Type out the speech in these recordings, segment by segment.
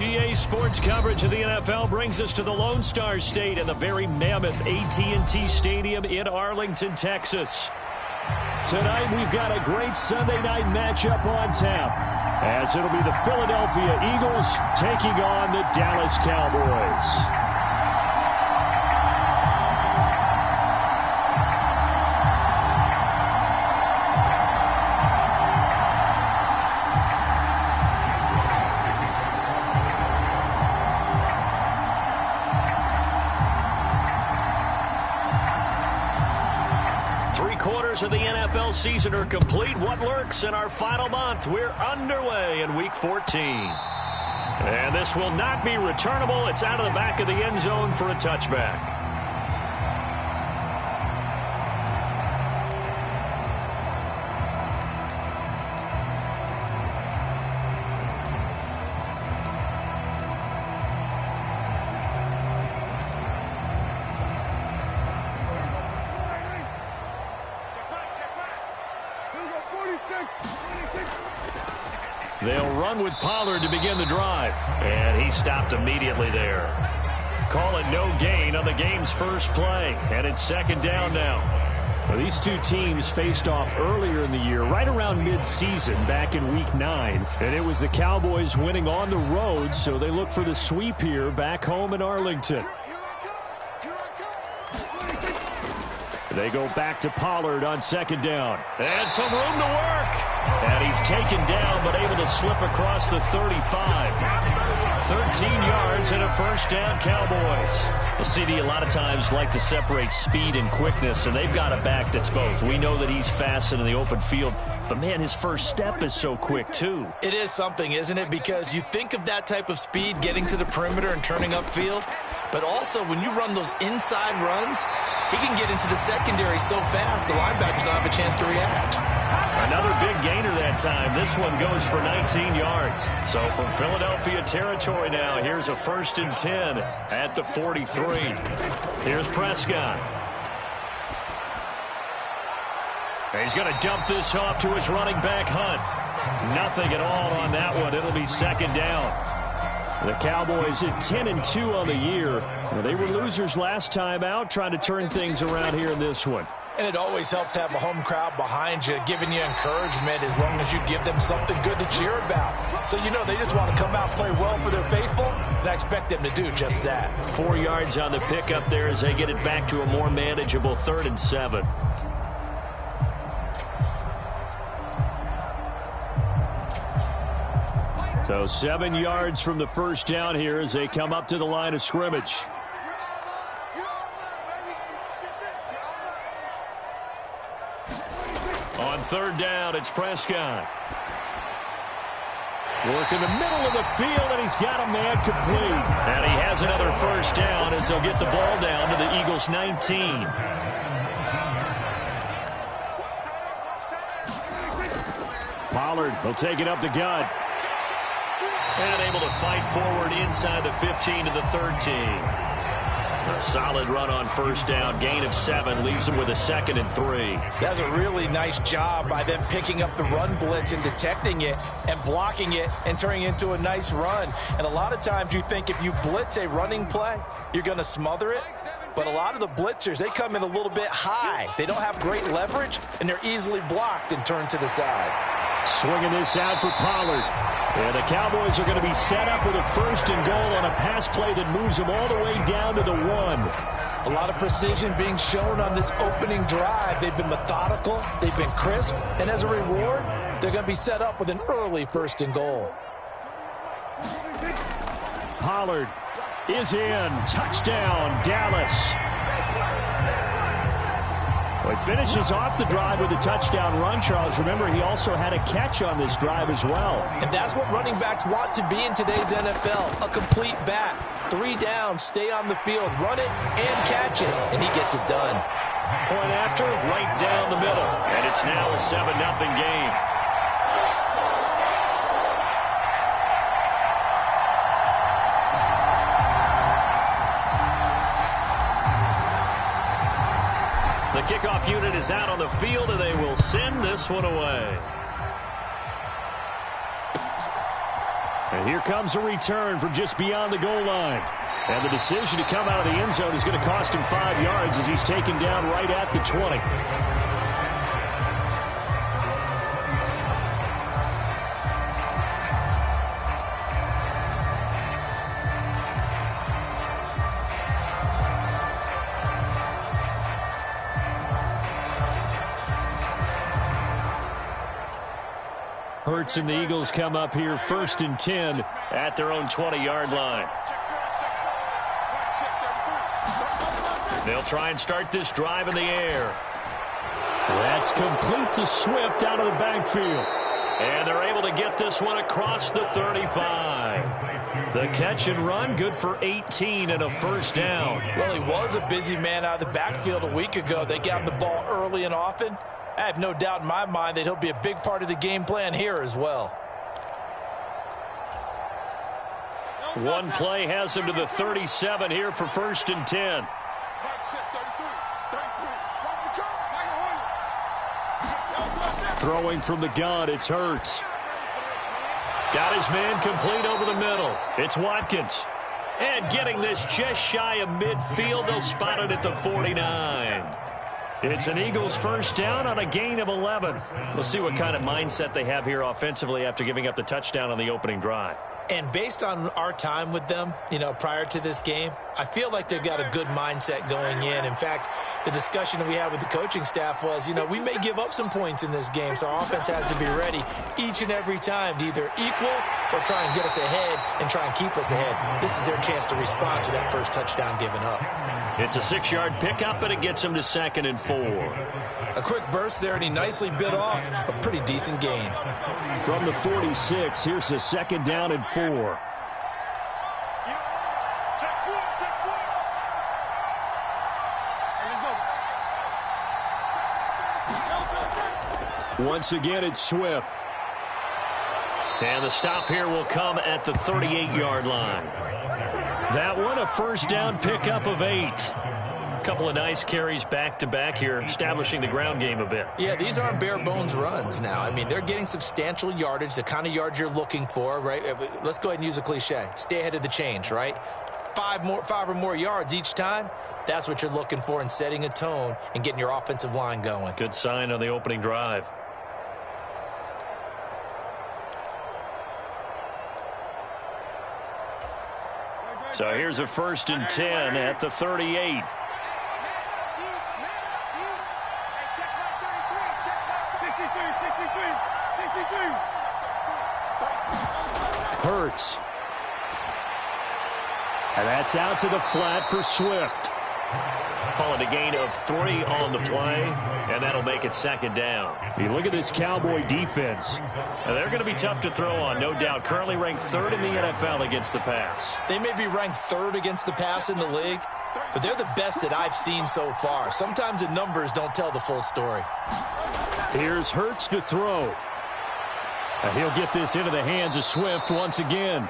EA Sports coverage of the NFL brings us to the Lone Star State and the very mammoth AT&T Stadium in Arlington, Texas. Tonight, we've got a great Sunday night matchup on tap, as it'll be the Philadelphia Eagles taking on the Dallas Cowboys. 3/4 of the NFL season are complete. What lurks in our final month? We're underway in Week 14. And this will not be returnable. It's out of the back of the end zone for a touchback. They'll run with Pollard to begin the drive. And he stopped immediately there. Call it no gain on the game's first play. And it's second down now. Well, these two teams faced off earlier in the year, right around mid-season, back in Week 9. And it was the Cowboys winning on the road, so they look for the sweep here back home in Arlington. They go back to Pollard on second down. And some room to work. And he's taken down, but able to slip across the 35. 13 yards and a first down, Cowboys. The CD a lot of times like to separate speed and quickness, and they've got a back that's both. We know that he's fast in the open field, but, man, his first step is so quick, too. It is something, isn't it? Because you think of that type of speed getting to the perimeter and turning upfield, but also when you run those inside runs, he can get into the secondary so fast the linebackers don't have a chance to react. Another big gainer that time. This one goes for 19 yards. So from Philadelphia territory now, here's a 1st and 10 at the 43. Here's Prescott. He's going to dump this off to his running back, Hunt. Nothing at all on that one. It'll be second down. The Cowboys at 10-2 on the year. They were losers last time out, trying to turn things around here in this one. And it always helps to have a home crowd behind you, giving you encouragement as long as you give them something good to cheer about. So, you know, they just want to come out and play well for their faithful, and I expect them to do just that. 4 yards on the pickup there as they get it back to a more manageable 3rd and 7. So 7 yards from the first down here as they come up to the line of scrimmage. On 3rd down, it's Prescott. Work in the middle of the field, and he's got a man complete. And he has another first down as they'll get the ball down to the Eagles' 19. Pollard will take it up the gut. And able to fight forward inside the 15 to the 13. A solid run on first down. Gain of 7 leaves them with a 2nd and 3. That's a really nice job by them picking up the run blitz and detecting it and blocking it and turning it into a nice run. And a lot of times you think if you blitz a running play, you're going to smother it. But a lot of the blitzers, they come in a little bit high. They don't have great leverage, and they're easily blocked and turned to the side. Swinging this out for Pollard. And the Cowboys are going to be set up with a 1st and goal on a pass play that moves them all the way down to the 1. A lot of precision being shown on this opening drive. They've been methodical. They've been crisp. And as a reward, they're going to be set up with an early 1st and goal. Pollard is in. Touchdown, Dallas. Well, he finishes off the drive with a touchdown run, Charles. Remember, he also had a catch on this drive as well. And that's what running backs want to be in today's NFL, a complete back. 3 down, stay on the field, run it, and catch it, and he gets it done. Point after, right down the middle. And it's now a 7-0 game. The kickoff unit is out on the field, and they will send this one away. And here comes a return from just beyond the goal line. And the decision to come out of the end zone is going to cost him 5 yards as he's taken down right at the 20. Hurts and the Eagles come up here 1st and 10 at their own 20-yard line. They'll try and start this drive in the air. That's complete to Swift out of the backfield. And they're able to get this one across the 35. The catch and run, good for 18 and a first down. Well, he was a busy man out of the backfield a week ago. They got him the ball early and often. I have no doubt in my mind that he'll be a big part of the game plan here as well. One play has him to the 37 here for 1st and 10. Throwing from the gun, it's Hurts. Got his man complete over the middle. It's Watkins. And getting this just shy of midfield, they'll spot it at the 49. It's an Eagles first down on a gain of 11. We'll see what kind of mindset they have here offensively after giving up the touchdown on the opening drive. And based on our time with them, prior to this game, I feel like they've got a good mindset going in. In fact, the discussion that we had with the coaching staff was, we may give up some points in this game, so our offense has to be ready each and every time to either equal or try and get us ahead and try and keep us ahead. This is their chance to respond to that first touchdown given up. It's a 6-yard pickup, and it gets him to 2nd and 4. A quick burst there, and he nicely bit off a pretty decent gain. From the 46, here's the 2nd down and 4. Once again, it's Swift. And the stop here will come at the 38-yard line. That one, a first down pickup of 8. A couple of nice carries back-to-back here, establishing the ground game a bit. Yeah, these aren't bare-bones runs now. I mean, they're getting substantial yardage, the kind of yards you're looking for, right? Let's go ahead and use a cliche. Stay ahead of the change, right? 5 or more yards each time. That's what you're looking for in setting a tone and getting your offensive line going. Good sign on the opening drive. So here's a 1st and 10 at the 38. Hurts. And that's out to the flat for Swift. Calling a gain of 3 on the play, and that'll make it 2nd down. You look at this Cowboy defense. And they're going to be tough to throw on, no doubt. Currently ranked 3rd in the NFL against the pass. They may be ranked 3rd against the pass in the league, but they're the best that I've seen so far. Sometimes the numbers don't tell the full story. Here's Hurts to throw. And he'll get this into the hands of Swift once again.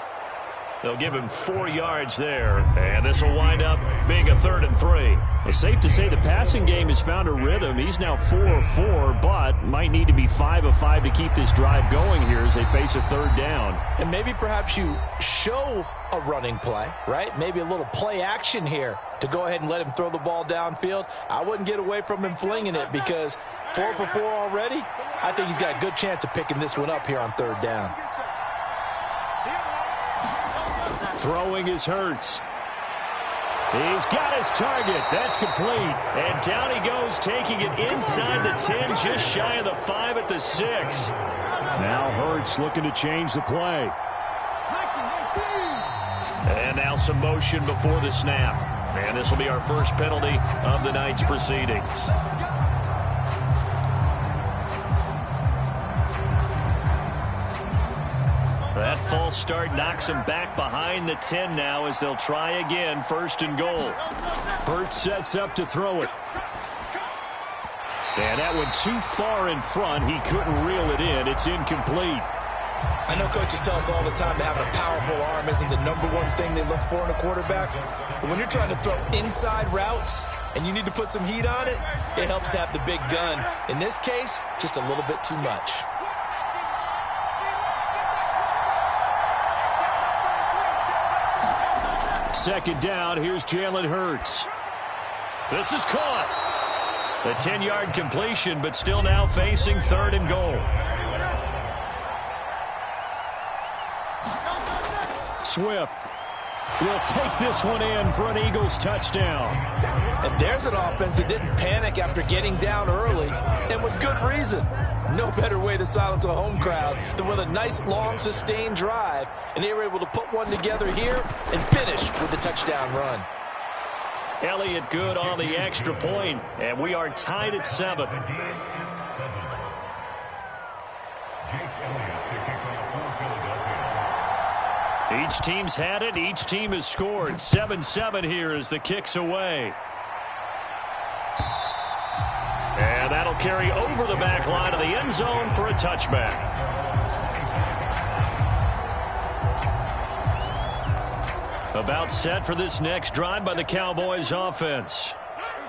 They'll give him 4 yards there, and this will wind up being a 3rd and 3. It's safe to say the passing game has found a rhythm. He's now 4 of 4, but might need to be 5 of 5 to keep this drive going here as they face a 3rd down. And maybe perhaps you show a running play, right? Maybe a little play action here to go ahead and let him throw the ball downfield. I wouldn't get away from him flinging it because 4 for 4 already, I think he's got a good chance of picking this one up here on 3rd down. Throwing is Hurts. He's got his target. That's complete. And down he goes, taking it inside the 10, just shy of the 5 at the 6. Now Hurts looking to change the play. And now some motion before the snap. And this will be our first penalty of the night's proceedings. That false start knocks him back behind the 10 now as they'll try again, 1st and goal. Hurts sets up to throw it. And that one too far in front. He couldn't reel it in. It's incomplete. I know coaches tell us all the time that having a powerful arm isn't the #1 thing they look for in a quarterback. But when you're trying to throw inside routes and you need to put some heat on it, it helps to have the big gun. In this case, just a little bit too much. Second down, here's Jalen Hurts. This is caught. A 10-yard completion, but still now facing 3rd and goal. Swift will take this one in for an Eagles touchdown. And there's an offense that didn't panic after getting down early, and with good reason. No better way to silence a home crowd than with a nice, long, sustained drive. And they were able to put one together here and finish with the touchdown run. Elliott good on the extra point, and we are tied at 7. Each team's had it. Each team has scored. 7-7 here as the kick's away. And that'll carry over the back line of the end zone for a touchback. About set for this next drive by the Cowboys offense.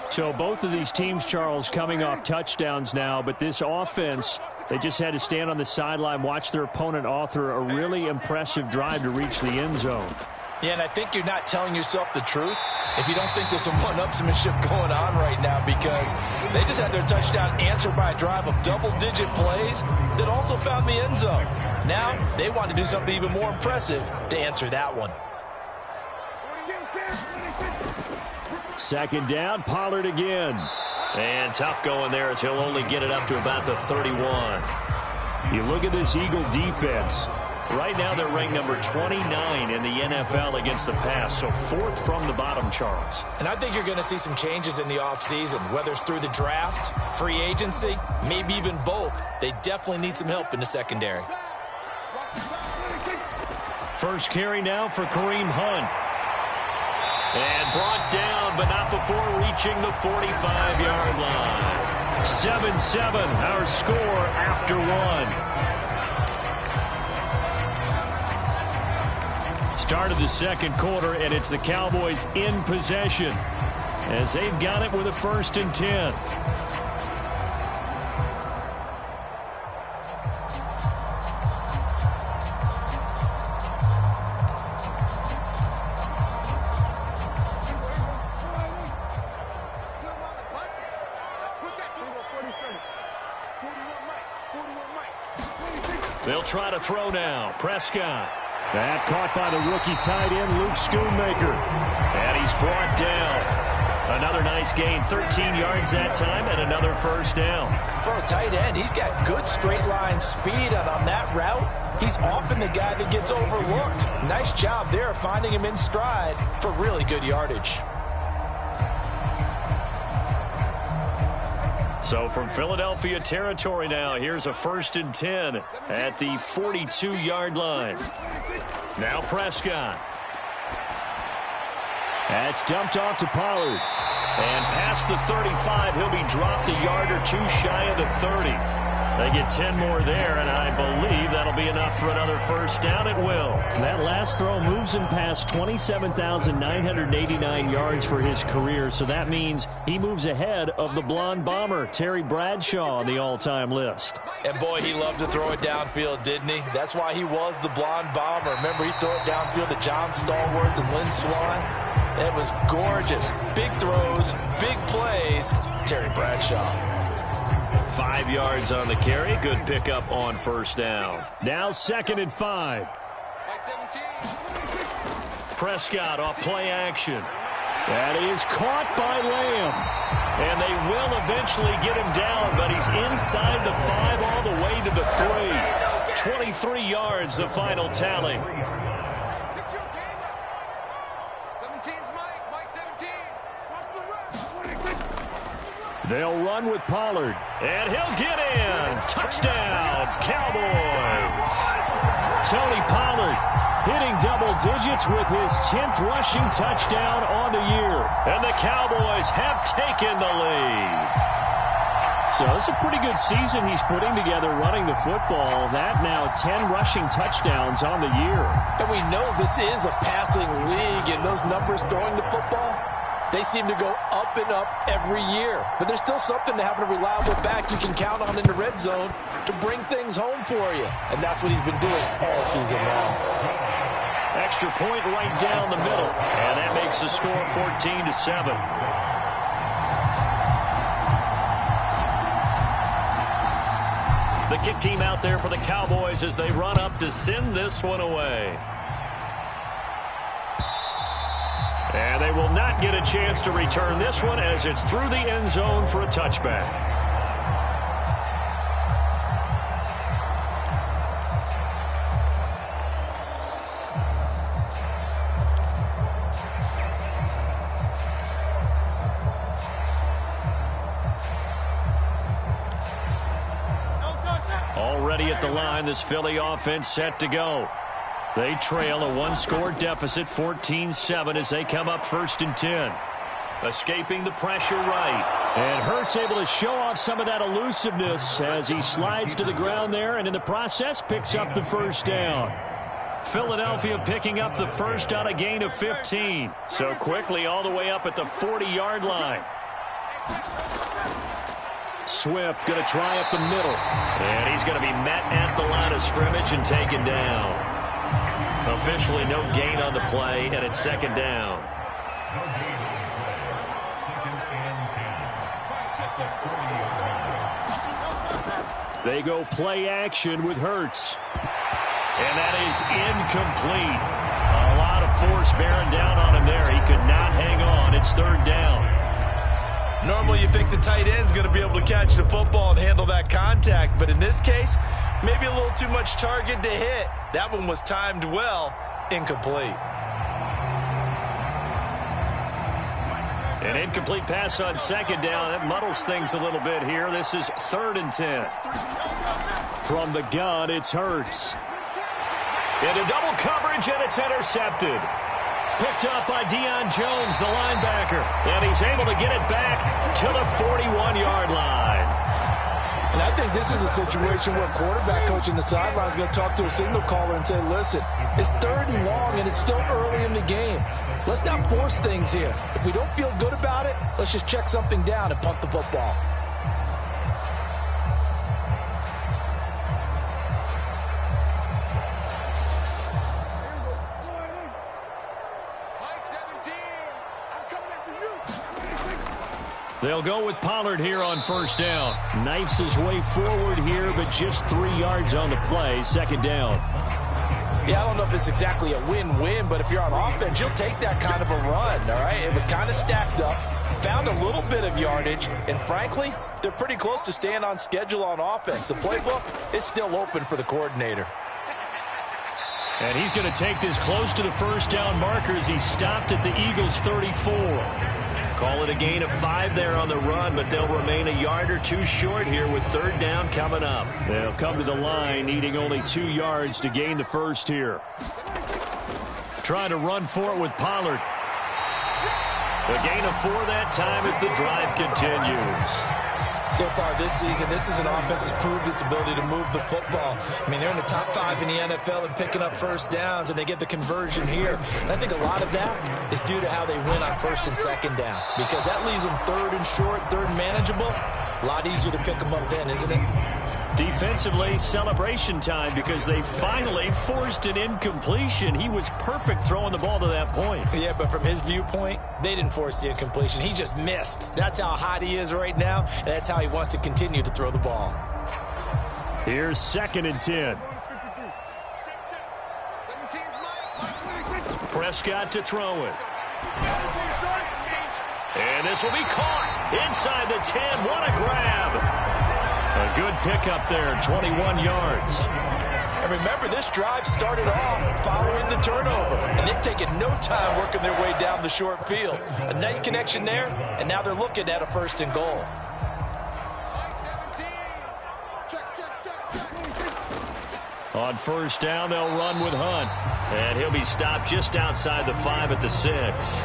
So both of these teams, Charles, coming off touchdowns now, but this offense, they just had to stand on the sideline, watch their opponent author a really impressive drive to reach the end zone. Yeah, and I think you're not telling yourself the truth if you don't think there's some one-upsmanship going on right now, because they just had their touchdown answered by a drive of double-digit plays that also found the end zone. Now they want to do something even more impressive to answer that one. Second down, Pollard again. And tough going there as he'll only get it up to about the 31. You look at this Eagle defense. Right now they're ranked number 29 in the NFL against the pass, so 4th from the bottom, Charles. And I think you're going to see some changes in the offseason, whether it's through the draft, free agency, maybe even both. They definitely need some help in the secondary. First carry now for Kareem Hunt. And brought down, but not before reaching the 45-yard line. 7-7, our score after 1. Start of the second quarter, and it's the Cowboys in possession as they've got it with a 1st and 10. They'll try to throw now. Prescott. That caught by the rookie tight end, Luke Schoonmaker. And he's brought down. Another nice gain, 13 yards that time, and another 1st down. For a tight end, he's got good straight line speed, and on that route, he's often the guy that gets overlooked. Nice job there finding him in stride for really good yardage. So from Philadelphia territory now, here's a 1st and 10 at the 42-yard line. Now Prescott. That's dumped off to Pollard. And past the 35, he'll be dropped a yard or two shy of the 30. They get 10 more there, and I believe that'll be enough for another 1st down. It will. That last throw moves him past 27,989 yards for his career, so that means he moves ahead of the blonde bomber, Terry Bradshaw, on the all-time list. And boy, he loved to throw it downfield, didn't he? That's why he was the blonde bomber. Remember, he threw it downfield to John Stallworth and Lynn Swann? It was gorgeous. Big throws, big plays. Terry Bradshaw. 5 yards on the carry. Good pickup on 1st down. Now 2nd and 5. Prescott off play action. That is caught by Lamb. And they will eventually get him down, but he's inside the 5 all the way to the 3. 23 yards, the final tally. They'll run with Pollard. And he'll get in. Touchdown, Cowboys. Tony Pollard hitting double digits with his 10th rushing touchdown on the year. And the Cowboys have taken the lead. So it's a pretty good season he's putting together running the football. That now 10 rushing touchdowns on the year. And we know this is a passing league, and those numbers throwing the football, they seem to go up and up every year. But there's still something to having a reliable back you can count on in the red zone to bring things home for you. And that's what he's been doing all season long. Extra point right down the middle. And that makes the score 14-7. The kick team out there for the Cowboys as they run up to send this one away. And they will not get a chance to return this one as it's through the end zone for a touchback. Already at the line, this Philly offense set to go. They trail a one-score deficit, 14-7, as they come up 1st and 10. Escaping the pressure right. And Hurts able to show off some of that elusiveness as he slides to the ground there, and in the process picks up the first down. Philadelphia picking up the first on a gain of 15. So quickly all the way up at the 40-yard line. Swift going to try up the middle. And he's going to be met at the line of scrimmage and taken down. Officially no gain on the play, and it's 2nd down. They go play action with Hurts. And that is incomplete. A lot of force bearing down on him there. He could not hang on. It's 3rd down. Normally you think the tight end's going to be able to catch the football and handle that contact, but in this case, maybe a little too much target to hit. That one was timed well, incomplete. An incomplete pass on 2nd down. That muddles things a little bit here. This is 3rd and 10. From the gun, it's Hurts. Into double coverage, and it's intercepted. Picked up by Deion Jones, the linebacker. And he's able to get it back to the 41-yard line. And I think this is a situation where quarterback coach in the sideline is going to talk to a signal caller and say, listen, it's 3rd and long, and it's still early in the game. Let's not force things here. If we don't feel good about it, let's just check something down and punt the football. They'll go with Pollard here on 1st down. Knifes his way forward here, but just 3 yards on the play. 2nd down. Yeah, I don't know if it's exactly a win-win, but if you're on offense, you'll take that kind of a run, all right? It was kind of stacked up, found a little bit of yardage, and frankly, they're pretty close to staying on schedule on offense. The playbook is still open for the coordinator. And he's going to take this close to the 1st down marker as he stopped at the Eagles' 34. Call it a gain of 5 there on the run, but they'll remain a yard or 2 short here with 3rd down coming up. They'll come to the line needing only 2 yards to gain the first here. Trying to run for it with Pollard. A gain of 4 that time as the drive continues. So far this season, this is an offense that's proved its ability to move the football. I mean, they're in the top 5 in the NFL and picking up 1st downs, and they get the conversion here. And I think a lot of that is due to how they win on 1st and 2nd down, because that leaves them 3rd and short, 3rd and manageable. A lot easier to pick them up then, isn't it? Defensively, celebration time because they finally forced an incompletion. He was perfect throwing the ball to that point. Yeah, but from his viewpoint, they didn't force the incompletion. He just missed. That's how hot he is right now, and that's how he wants to continue to throw the ball. Here's 2nd and 10. Prescott to throw it. And this will be caught inside the 10. What a grab. A good pickup there, 21 yards. And remember, this drive started off following the turnover, and they've taken no time working their way down the short field. A nice connection there, and now they're looking at a 1st and goal. On 1st down, they'll run with Hunt. And he'll be stopped just outside the 5 at the 6.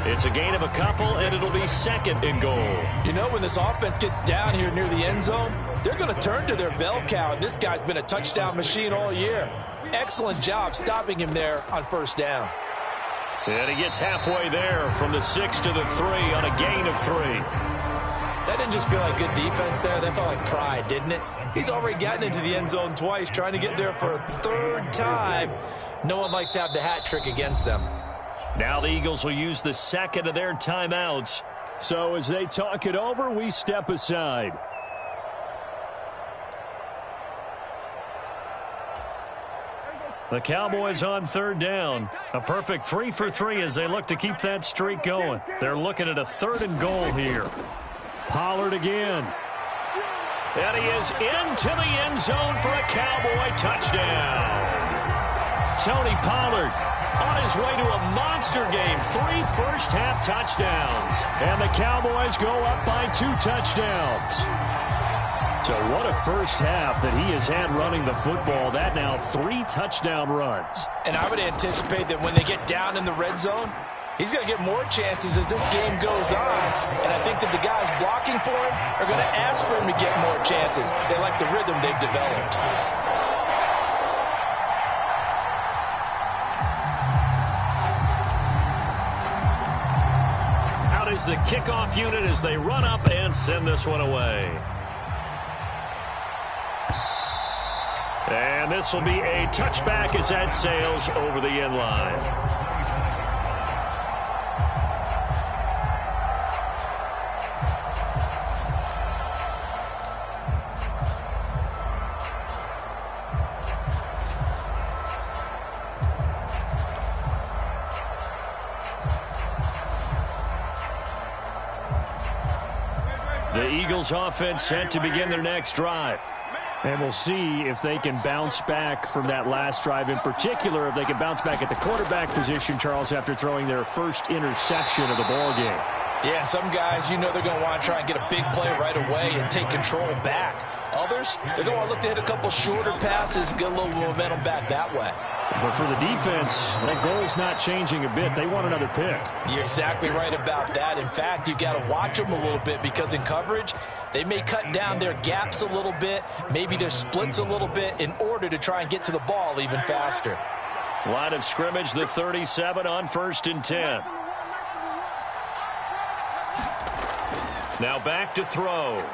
It's a gain of a couple, and it'll be 2nd and goal. You know, when this offense gets down here near the end zone, they're going to turn to their bell cow, and this guy's been a touchdown machine all year. Excellent job stopping him there on 1st down. And he gets halfway there from the 6 to the 3 on a gain of 3. That didn't just feel like good defense there. That felt like pride, didn't it? He's already gotten into the end zone twice, trying to get there for a 3rd time. No one likes to have the hat trick against them. Now the Eagles will use the second of their timeouts. So as they talk it over, we step aside. The Cowboys on third down. A perfect 3 for 3 as they look to keep that streak going. They're looking at a 3rd and goal here. Pollard again. And he is into the end zone for a Cowboy touchdown. Tony Pollard on his way to a monster game. 3 first-half touchdowns. And the Cowboys go up by 2 touchdowns. So what a first half that he has had running the football. That now 3 touchdown runs. And I would anticipate that when they get down in the red zone, he's going to get more chances as this game goes on. And I think that the guys blocking for him are going to ask for him to get more chances. They like the rhythm they've developed. Out is the kickoff unit as they run up and send this one away. And this will be a touchback as that sails over the end line. The Eagles offense set to begin their next drive. And we'll see if they can bounce back from that last drive. In particular, if they can bounce back at the quarterback position, Charles, after throwing their first interception of the ball game. Yeah, some guys, you know they're going to want to try and get a big play right away and take control back. Others, they're going to want to look to hit a couple shorter passes, get a little momentum back that way. But for the defense, that goal's not changing a bit. They want another pick. You're exactly right about that. In fact, you've got to watch them a little bit because in coverage, they may cut down their gaps a little bit, maybe their splits a little bit in order to try and get to the ball even faster. Line of scrimmage, the 37 on 1st and 10. Now back to throw.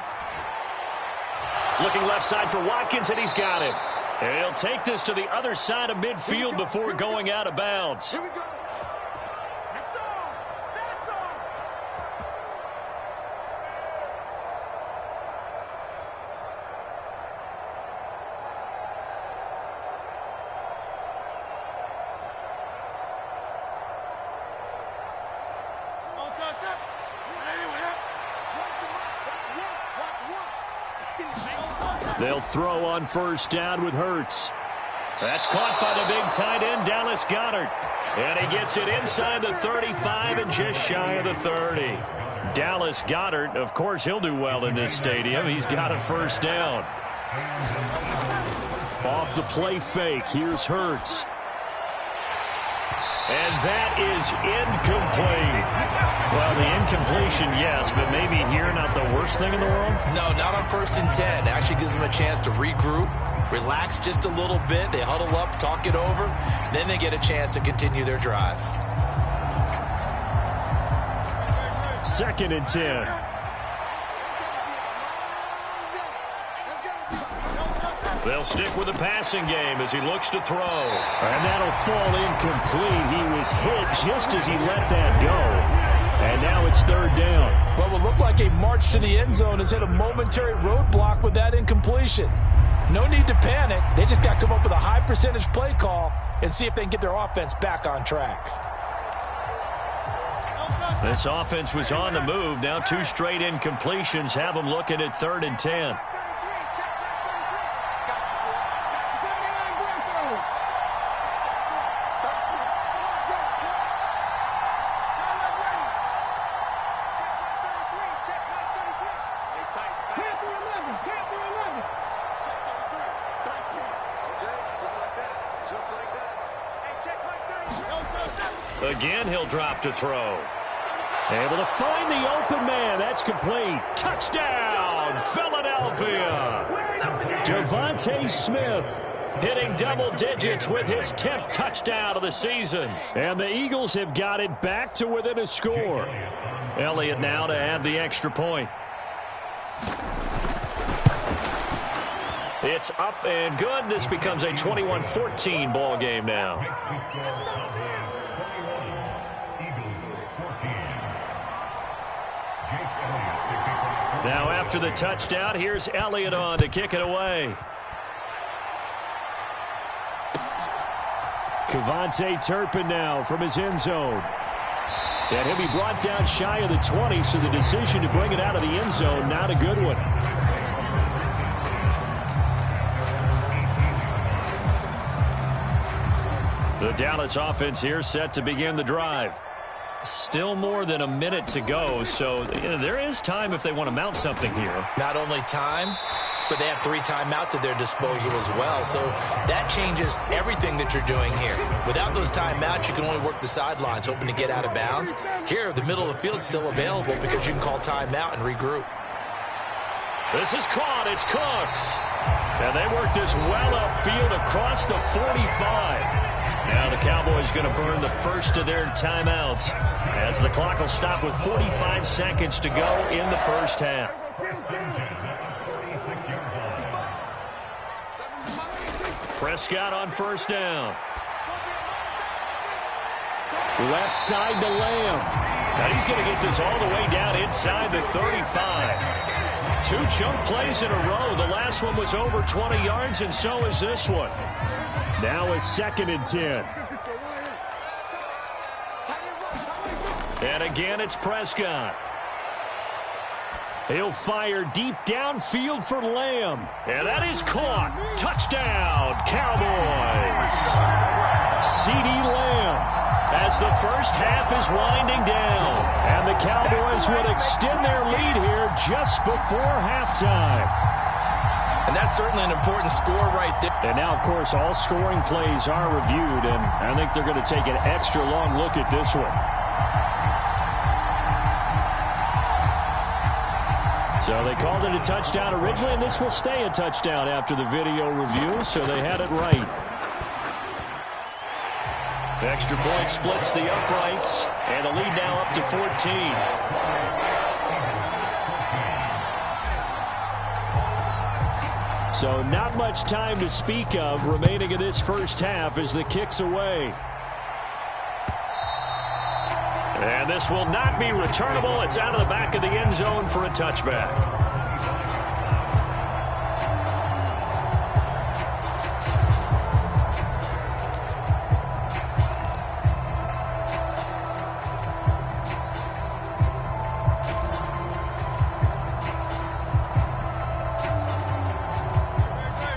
Looking left side for Watkins, and he's got him. And he'll take this to the other side of midfield before going out of bounds. Here we go. That's all. That's all. On touch up. They'll throw on 1st down with Hurts. That's caught by the big tight end, Dallas Goedert. And he gets it inside the 35 and just shy of the 30. Dallas Goedert, of course, he'll do well in this stadium. He's got a 1st down. Off the play fake, here's Hurts. And that is incomplete. Well, the incompletion, yes, but maybe here not the worst thing in the world? No, not on 1st and 10. Actually gives them a chance to regroup, relax just a little bit. They huddle up, talk it over. Then they get a chance to continue their drive. 2nd and 10. They'll stick with the passing game as he looks to throw. And that'll fall incomplete. He was hit just as he let that go. And now it's 3rd down. What will look like a march to the end zone has hit a momentary roadblock with that incompletion. No need to panic. They just got to come up with a high percentage play call and see if they can get their offense back on track. This offense was on the move. Now 2 straight incompletions have them looking at 3rd and 10. Again, he'll drop to throw. Able to find the open man. That's complete. Touchdown, Philadelphia. Devontae Smith hitting double digits with his 10th touchdown of the season. And the Eagles have got it back to within a score. Elliott now to add the extra point. It's up and good. This becomes a 21-14 ball game now. Now after the touchdown, here's Elliott on to kick it away. Kevontae Turpin now from his end zone. And he'll be brought down shy of the 20, so the decision to bring it out of the end zone, not a good one. The Dallas offense here set to begin the drive. Still more than a minute to go, so there is time if they want to mount something here. Not only time, but they have 3 timeouts at their disposal as well. So that changes everything that you're doing here. Without those timeouts, you can only work the sidelines, hoping to get out of bounds. Here, the middle of the field is still available because you can call timeout and regroup. This is caught. It's Cooks. And they work this well upfield across the 45. Now the Cowboys going to burn the first of their timeouts as the clock will stop with 45 seconds to go in the first half. Prescott on first down. Left side to Lamb. Now he's going to get this all the way down inside the 35. 2 chunk plays in a row. The last one was over 20 yards, and so is this one. Now a 2nd and 10. And again, it's Prescott. He'll fire deep downfield for Lamb. And that is caught. Touchdown, Cowboys. CeeDee Lamb as the first half is winding down. And the Cowboys would extend their lead here just before halftime. And that's certainly an important score right there. And now, of course, all scoring plays are reviewed, and I think they're going to take an extra long look at this one. So they called it a touchdown originally, and this will stay a touchdown after the video review, so they had it right. The extra point splits the uprights, and the lead now up to 14. So not much time to speak of remaining in this first half as the kick's away. And this will not be returnable. It's out of the back of the end zone for a touchback.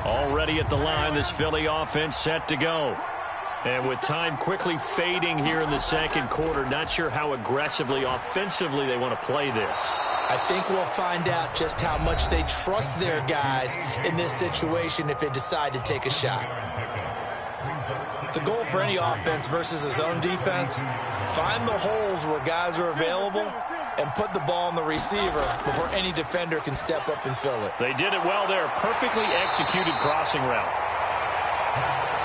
Already at the line, this Philly offense set to go. And with time quickly fading here in the second quarter, not sure how aggressively, offensively they want to play this. I think we'll find out just how much they trust their guys in this situation if they decide to take a shot. The goal for any offense versus a zone defense, find the holes where guys are available and put the ball on the receiver before any defender can step up and fill it. They did it well there. Perfectly executed crossing route.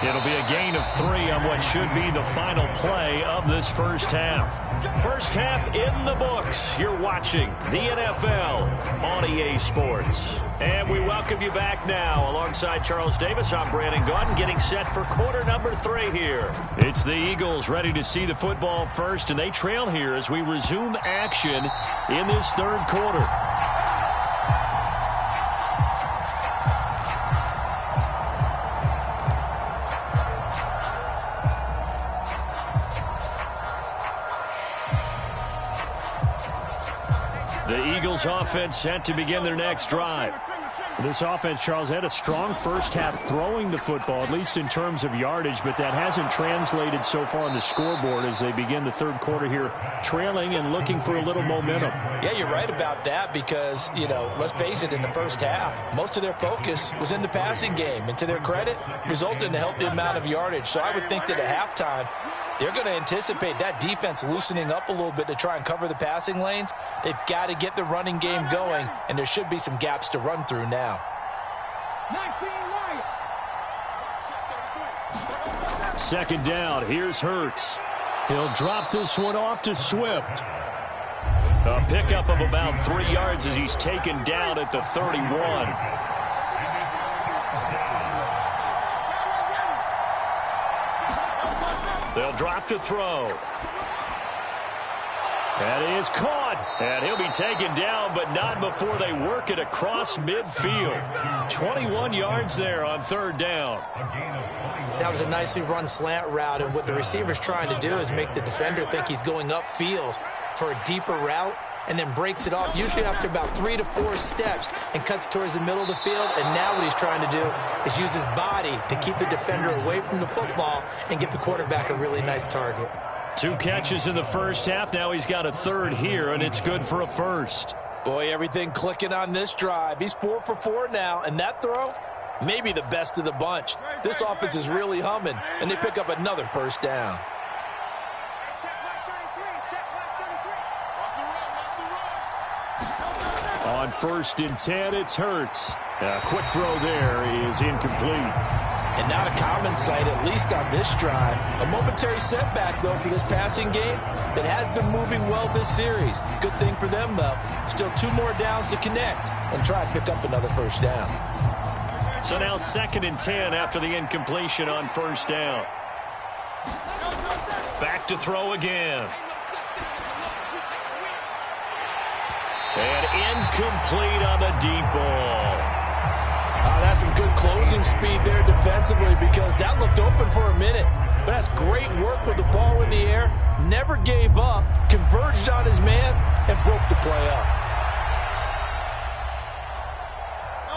It'll be a gain of 3 on what should be the final play of this first half. First half in the books. You're watching the NFL on EA Sports. And we welcome you back now. Alongside Charles Davis, I'm Brandon Gaudin, getting set for quarter number 3 here. It's the Eagles ready to see the football first, and they trail here as we resume action in this third quarter. The Eagles offense set to begin their next drive. This offense, Charles, had a strong first half throwing the football, at least in terms of yardage, but that hasn't translated so far on the scoreboard as they begin the third quarter here, trailing and looking for a little momentum. Yeah, you're right about that because, let's face it, in the first half, most of their focus was in the passing game, and to their credit, resulted in a healthy amount of yardage. So I would think that at halftime, they're going to anticipate that defense loosening up a little bit to try and cover the passing lanes. They've got to get the running game going, and there should be some gaps to run through now. Second down, here's Hurts. He'll drop this one off to Swift. A pickup of about 3 yards as he's taken down at the 31. They'll drop to throw. That is caught. And he'll be taken down, but not before they work it across midfield. 21 yards there on third down. That was a nicely run slant route, and what the receiver's trying to do is make the defender think he's going upfield for a deeper route, and then breaks it off, usually after about 3 to 4 steps, and cuts towards the middle of the field. And now what he's trying to do is use his body to keep the defender away from the football and give the quarterback a really nice target. 2 catches in the first half. Now he's got a third here, and it's good for a first. Boy, everything clicking on this drive. He's 4 for 4 now, and that throw, maybe the best of the bunch. This offense is really humming, and they pick up another first down. On 1st and 10, it's Hurts. A quick throw there is incomplete. And not a common sight, at least on this drive. A momentary setback, though, for this passing game that has been moving well this series. Good thing for them, though. Still 2 more downs to connect and try to pick up another first down. So now 2nd and 10 after the incompletion on 1st down. Back to throw again. And incomplete on the deep ball. That's some good closing speed there defensively, because that looked open for a minute. But that's great work with the ball in the air. Never gave up, converged on his man, and broke the play up.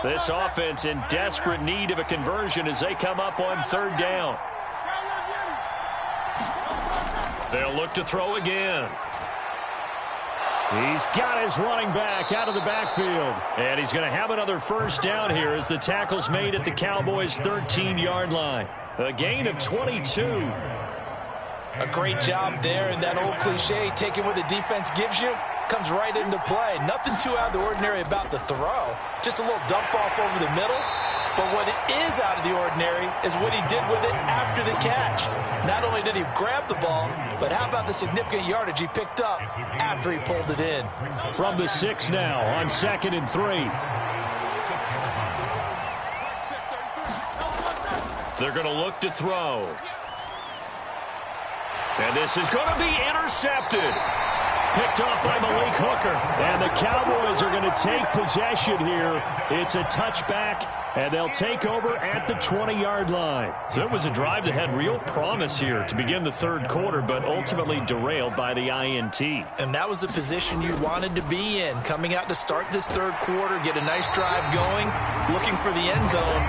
This offense in desperate need of a conversion as they come up on 3rd down. They'll look to throw again. He's got his running back out of the backfield. And he's going to have another first down here as the tackle's made at the Cowboys' 13-yard line. A gain of 22. A great job there, and that old cliche, taking what the defense gives you, comes right into play. Nothing too out of the ordinary about the throw. Just a little dump off over the middle. But what is out of the ordinary is what he did with it after the catch. Not only did he grab the ball, but how about the significant yardage he picked up after he pulled it in. From the 6 now on 2nd and 3. They're going to look to throw. And this is going to be intercepted. Picked off by Malik Hooker. And the Cowboys are going to take possession here. It's a touchback, and they'll take over at the 20-yard line. So it was a drive that had real promise here to begin the 3rd quarter, but ultimately derailed by the INT. And that was the position you wanted to be in. Coming out to start this 3rd quarter, get a nice drive going, looking for the end zone.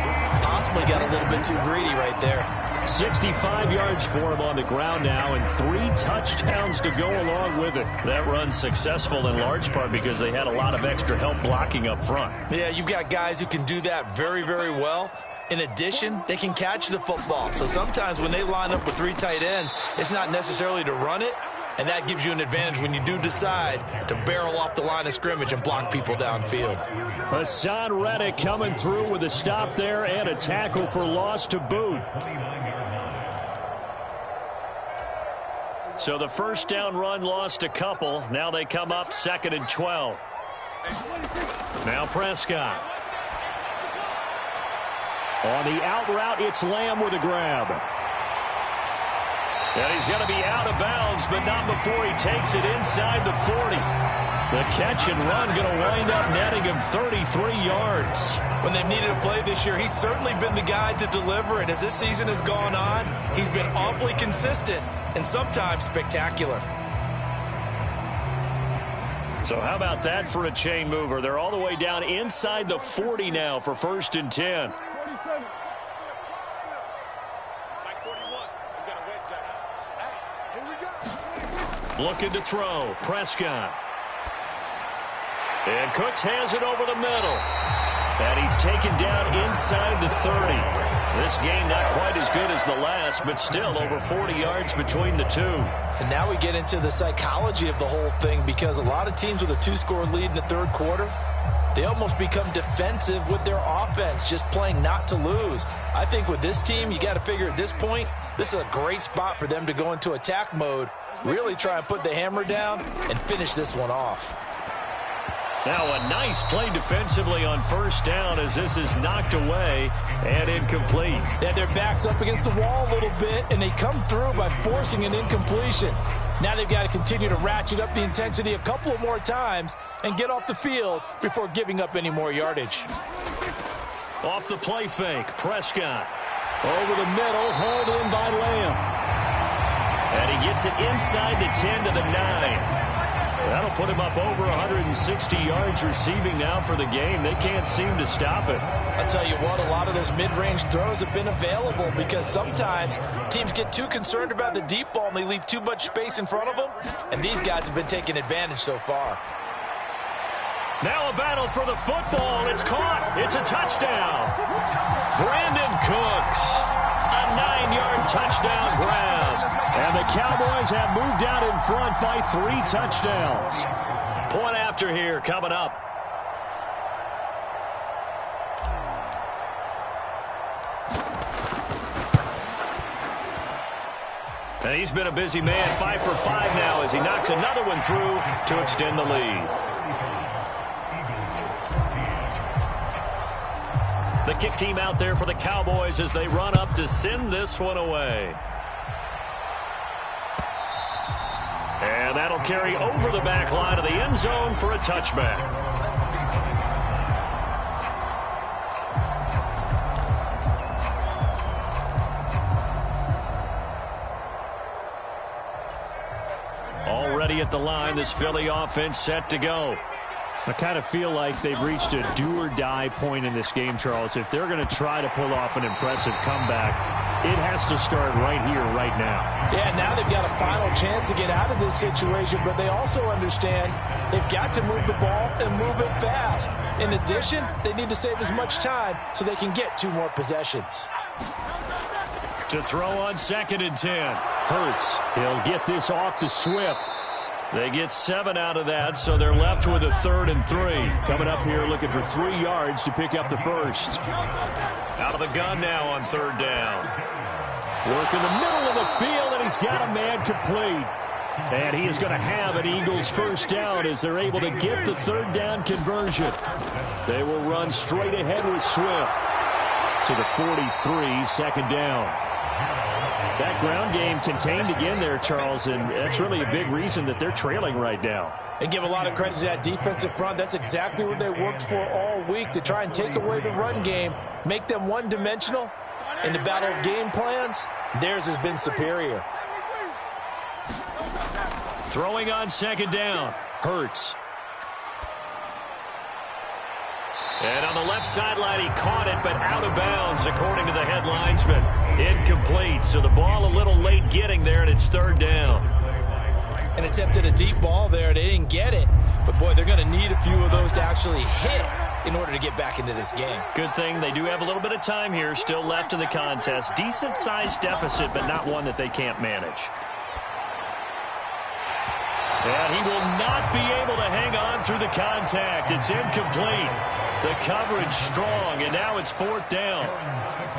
Possibly got a little bit too greedy right there. 65 yards for him on the ground now, and 3 touchdowns to go along with it. That run successful in large part because they had a lot of extra help blocking up front. Yeah, you've got guys who can do that very, very well. In addition, they can catch the football. So sometimes when they line up with 3 tight ends, it's not necessarily to run it, and that gives you an advantage when you do decide to barrel off the line of scrimmage and block people downfield. Hassan Reddick coming through with a stop there and a tackle for loss to boot. So the first down run lost a couple. Now they come up 2nd and 12. Now Prescott. On the out route, it's Lamb with a grab. And he's going to be out of bounds, but not before he takes it inside the 40. The catch and run going to wind up netting him 33 yards. When they've needed a play this year, he's certainly been the guy to deliver it. As this season has gone on, he's been awfully consistent and sometimes spectacular. So how about that for a chain mover? They're all the way down inside the 40 now for 1st and 10. Looking to throw. Prescott. And Cooks has it over the middle. And he's taken down inside the 30. This game not quite as good as the last, but still over 40 yards between the two. And now we get into the psychology of the whole thing, because a lot of teams with a 2-score lead in the 3rd quarter, they almost become defensive with their offense, just playing not to lose. I think with this team, you got to figure at this point, this is a great spot for them to go into attack mode, really try and put the hammer down and finish this one off. Now a nice play defensively on first down as this is knocked away and incomplete. Yeah, their back's up against the wall a little bit, and they come through by forcing an incompletion. Now they've got to continue to ratchet up the intensity a couple of more times and get off the field before giving up any more yardage. Off the play fake, Prescott. Over the middle, hauled in by Lamb. And he gets it inside the 10 to the 9. That'll put him up over 160 yards receiving now for the game. They can't seem to stop it. I'll tell you what, a lot of those mid-range throws have been available because sometimes teams get too concerned about the deep ball and they leave too much space in front of them, and these guys have been taking advantage so far. Now a battle for the football. It's caught. It's a touchdown. Brandon Cooks. A 9-yard touchdown grab. And the Cowboys have moved out in front by 3 touchdowns. Point after here coming up. And he's been a busy man, 5 for 5 now as he knocks another one through to extend the lead. The kick team out there for the Cowboys as they run up to send this one away. And that'll carry over the back line of the end zone for a touchback. Already at the line, this Philly offense set to go. I kind of feel like they've reached a do-or-die point in this game, Charles. If they're going to try to pull off an impressive comeback, it has to start right here, right now. Yeah, now they've got a final chance to get out of this situation, but they also understand they've got to move the ball and move it fast. In addition, they need to save as much time so they can get 2 more possessions. To throw on 2nd and 10. Hurts. He'll get this off to Swift. They get 7 out of that, so they're left with a 3rd and 3. Coming up here looking for 3 yards to pick up the first. Out of the gun now on 3rd down. Work in the middle of the field, and he's got a man complete. And he is going to have an Eagles first down as they're able to get the 3rd down conversion. They will run straight ahead with Swift to the 43, 2nd down. That ground game contained again there, Charles, and that's really a big reason that they're trailing right now. And give a lot of credit to that defensive front. That's exactly what they worked for all week, to try and take away the run game, make them one-dimensional. In the battle of game plans, theirs has been superior. Throwing on 2nd down. Hurts. And on the left sideline, he caught it, but out of bounds, according to the head linesman. Incomplete, so the ball a little late getting there, and it's 3rd down. An attempt at a deep ball there. They didn't get it. But, boy, they're going to need a few of those to actually hit in order to get back into this game. Good thing they do have a little bit of time here still left in the contest. Decent-sized deficit, but not one that they can't manage. And he will not be able to hang on through the contact. It's incomplete. The coverage strong, and now it's 4th down.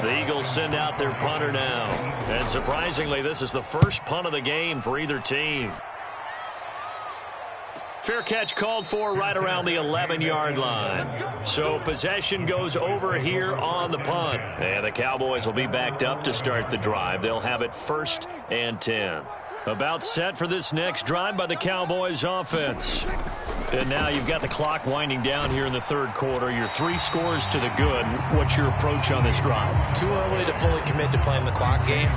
The Eagles send out their punter now. And surprisingly, this is the first punt of the game for either team. Fair catch called for right around the 11-yard line. So possession goes over here on the punt. And the Cowboys will be backed up to start the drive. They'll have it 1st and 10. About set for this next drive by the Cowboys offense. And now you've got the clock winding down here in the 3rd quarter. You're 3 scores to the good. What's your approach on this drive? Too early to fully commit to playing the clock game.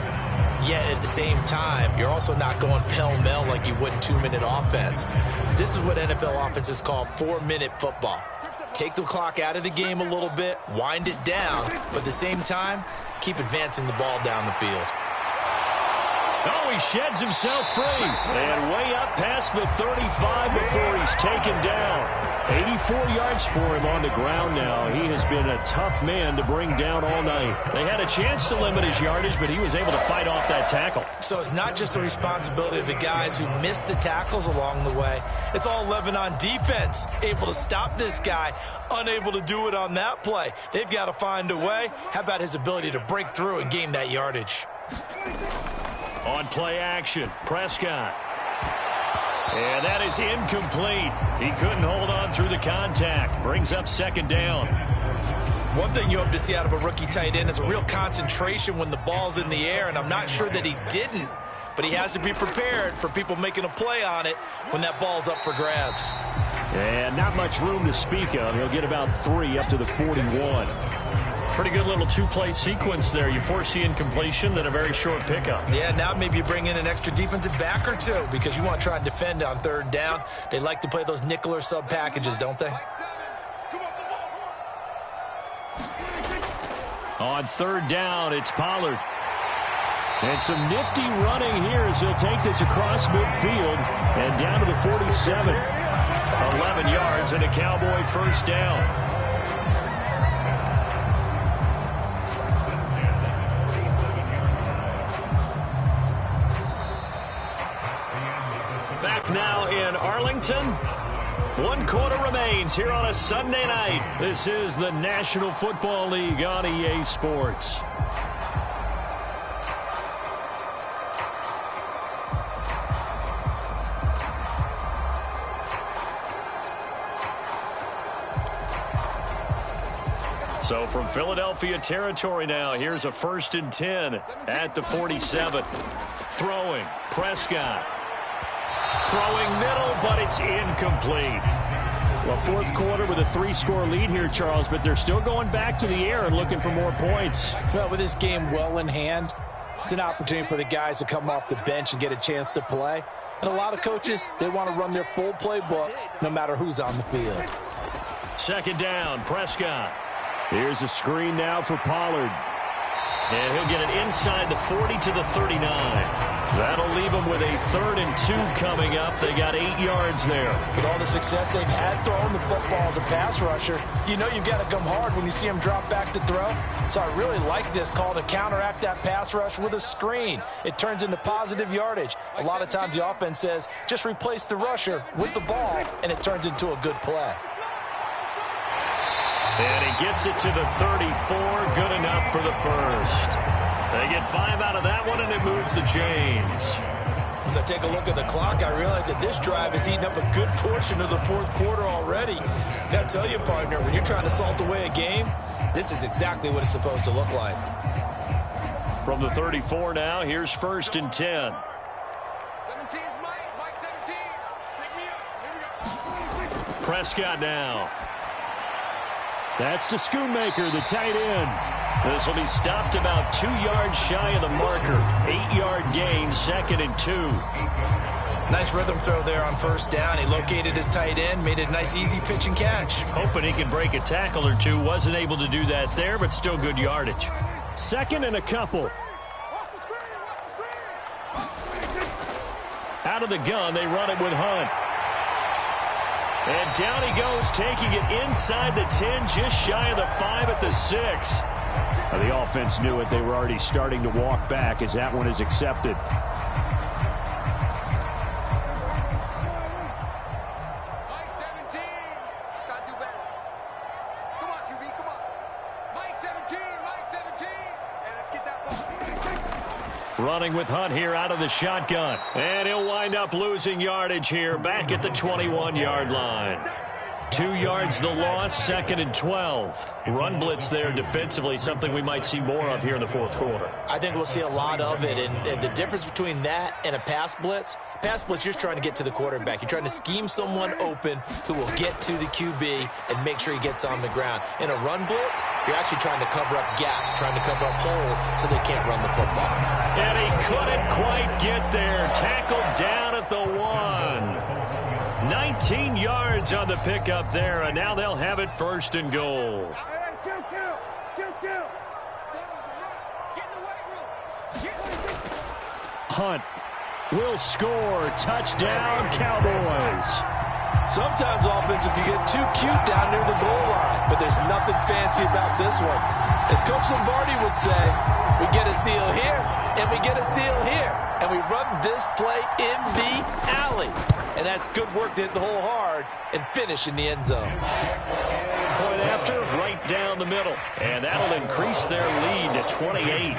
Yet at the same time, you're also not going pell-mell like you would in 2-minute offense. This is what NFL offenses call 4-minute football. Take the clock out of the game a little bit, wind it down, but at the same time, keep advancing the ball down the field. Oh, he sheds himself free. And way up past the 35 before he's taken down. 84 yards for him on the ground now. He has been a tough man to bring down all night. They had a chance to limit his yardage, but he was able to fight off that tackle. So it's not just the responsibility of the guys who missed the tackles along the way. It's all Lebanon defense, able to stop this guy, unable to do it on that play. They've got to find a way. How about his ability to break through and gain that yardage? On play action, Prescott. And that is incomplete. He couldn't hold on through the contact. Brings up second down. One thing you hope to see out of a rookie tight end is a real concentration when the ball's in the air, and I'm not sure that he didn't, but he has to be prepared for people making a play on it when that ball's up for grabs. And not much room to speak of. He'll get about 3 up to the 41. Pretty good little two-play sequence there. You force the incompletion, then a very short pickup. Yeah, now maybe you bring in an extra defensive back or two because you want to try and defend on third down. They like to play those nickel or sub packages, don't they? On third down, it's Pollard. And some nifty running here as he'll take this across midfield and down to the 47. 11 yards and a Cowboy first down. Back now in Arlington. 1 quarter remains here on a Sunday night. This is the National Football League on EA Sports. So from Philadelphia territory now, here's a 1st and 10 at the 47. Throwing, Prescott. Throwing middle, but it's incomplete. Well, 4th quarter with a 3-score lead here, Charles, but they're still going back to the air and looking for more points. Well, with this game well in hand, it's an opportunity for the guys to come off the bench and get a chance to play. And a lot of coaches, they want to run their full playbook no matter who's on the field. 2nd down, Prescott. Here's a screen now for Pollard. And he'll get it inside the 40 to the 39. That'll leave them with a 3rd and 2 coming up. They got 8 yards there. With all the success they've had throwing the football as a pass rusher, you know you've got to come hard when you see them drop back to throw. So I really like this call to counteract that pass rush with a screen. It turns into positive yardage. A lot of times the offense says, just replace the rusher with the ball, and it turns into a good play. And he gets it to the 34. Good enough for the first. They get 5 out of that one, and it moves the chains. As I take a look at the clock, I realize that this drive is eating up a good portion of the 4th quarter already. Got to tell you, partner, when you're trying to salt away a game, this is exactly what it's supposed to look like. From the 34 now, here's 1st and 10. 17's Mike 17. Pick me up. Here we go. Prescott now. That's to Schoonmaker, the tight end. This will be stopped about 2 yards shy of the marker. 8-yard gain, 2nd and 2. Nice rhythm throw there on 1st down. He located his tight end, made it a nice easy pitch and catch. Hoping he can break a tackle or two. Wasn't able to do that there, but still good yardage. 2nd and a couple. Out of the gun, they run it with Hunt. And down he goes, taking it inside the 10, just shy of the 5 at the 6. The offense knew it. They were already starting to walk back as that one is accepted. Mike 17. Gotta do better. Come on, QB, come on. Mike 17, Mike 17. And let's get that ball. Running with Hunt here out of the shotgun. And he'll wind up losing yardage here back at the 21-yard line. 2 yards the loss, 2nd and 12. Run blitz there defensively, something we might see more of here in the 4th quarter. I think we'll see a lot of it, and the difference between that and a pass blitz, you're trying to get to the quarterback. You're trying to scheme someone open who will get to the QB and make sure he gets on the ground. In a run blitz, you're actually trying to cover up gaps, trying to cover up holes so they can't run the football. And he couldn't quite get there. Tackled down at the 1. 19 yards on the pickup there, and now they'll have it 1st and goal. Hunt will score. Touchdown, Cowboys. Sometimes offensive can get too cute down near the goal line, but there's nothing fancy about this one. As Coach Lombardi would say, we get a seal here, and we get a seal here, and we run this play in the alley. And that's good work to hit the hole hard and finish in the end zone. Point after, right down the middle. And that'll increase their lead to 28.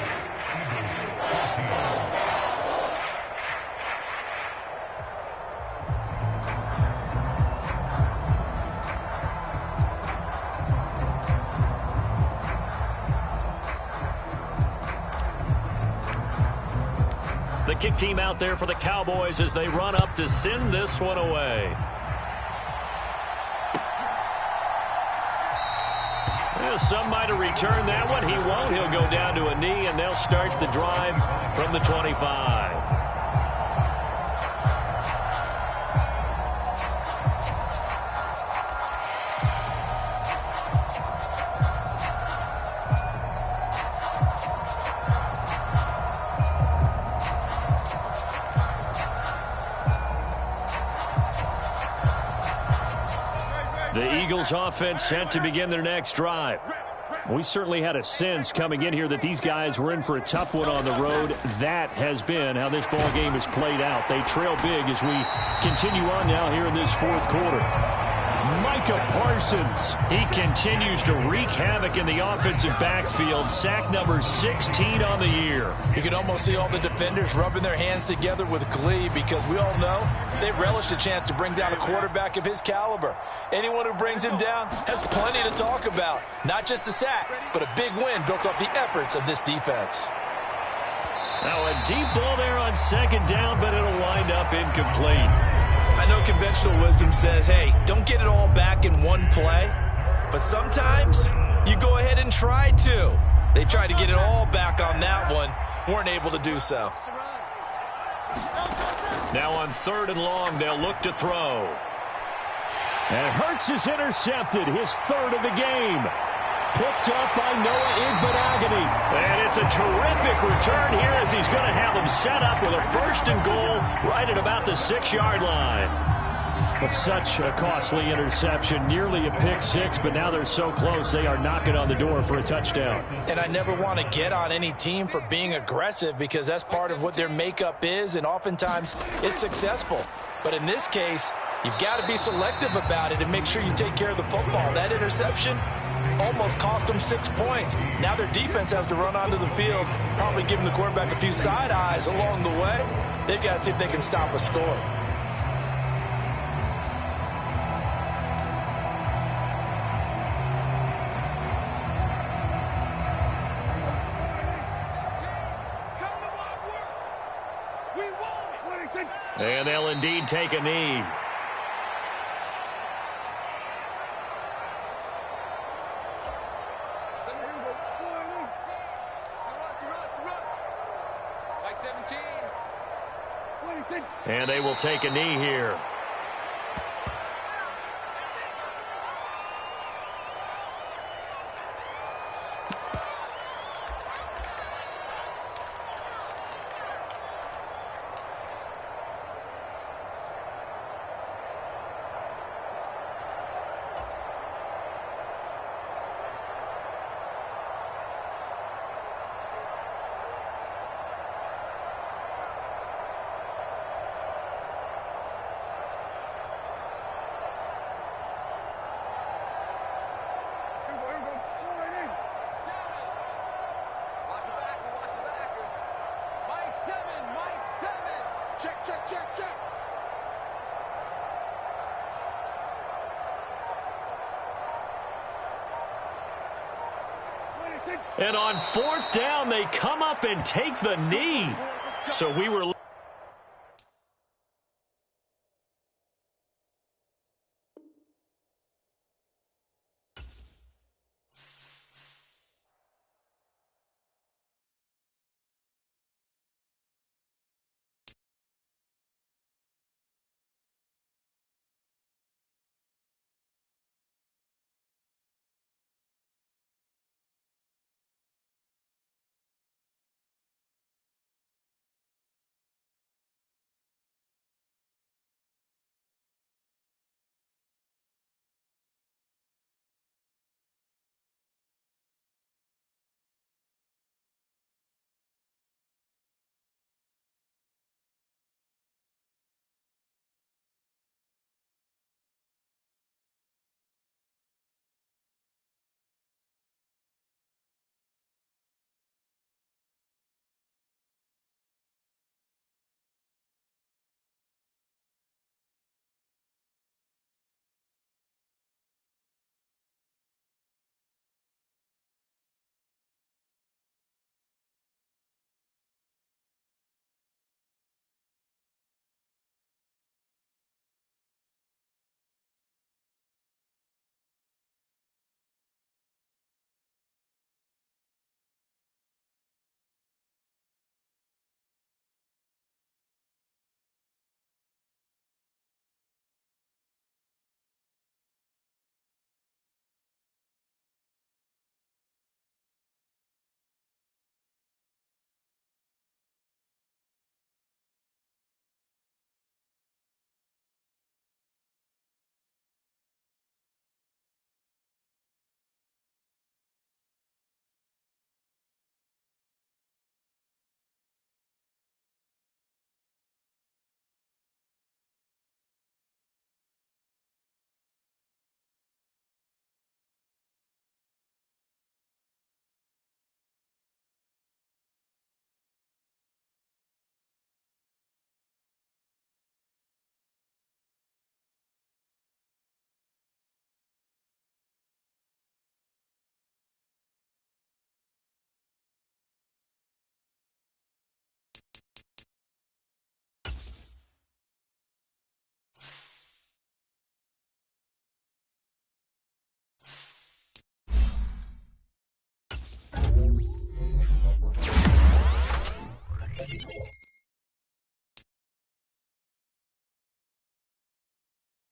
kick team out there for the Cowboys as they run up to send this one away. Well, some might have returned that one. He won't. He'll go down to a knee, and they'll start the drive from the 25. The Eagles offense set to begin their next drive. We certainly had a sense coming in here that these guys were in for a tough one on the road. That has been how this ball game has played out. They trail big as we continue on now here in this fourth quarter. Micah Parsons. He continues to wreak havoc in the offensive backfield. Sack number 16 on the year. You can almost see all the defenders rubbing their hands together with glee because we all know they relish the chance to bring down a quarterback of his caliber. Anyone who brings him down has plenty to talk about. Not just a sack, but a big win built off the efforts of this defense. Now a deep ball there on second down, but it'll wind up incomplete. I know conventional wisdom says, hey, don't get it all back in one play. But sometimes you go ahead and try to. They tried to get it all back on that one. Weren't able to do so. Now on 3rd and long, they'll look to throw. And Hurts is intercepted, his 3rd of the game. Picked up by Noah Igbenogany. And it's a terrific return here as he's going to have them set up with a 1st and goal right at about the 6-yard line. But such a costly interception, nearly a pick six, but now they're so close they are knocking on the door for a touchdown. And I never want to get on any team for being aggressive because that's part of what their makeup is, and oftentimes it's successful. But in this case, you've got to be selective about it and make sure you take care of the football. That interception almost cost them 6 points. Now their defense has to run onto the field, probably giving the quarterback a few side eyes along the way. They've got to see if they can stop a score. And they'll indeed take a knee. And they will take a knee here. And on 4th down, they come up and take the knee. So we were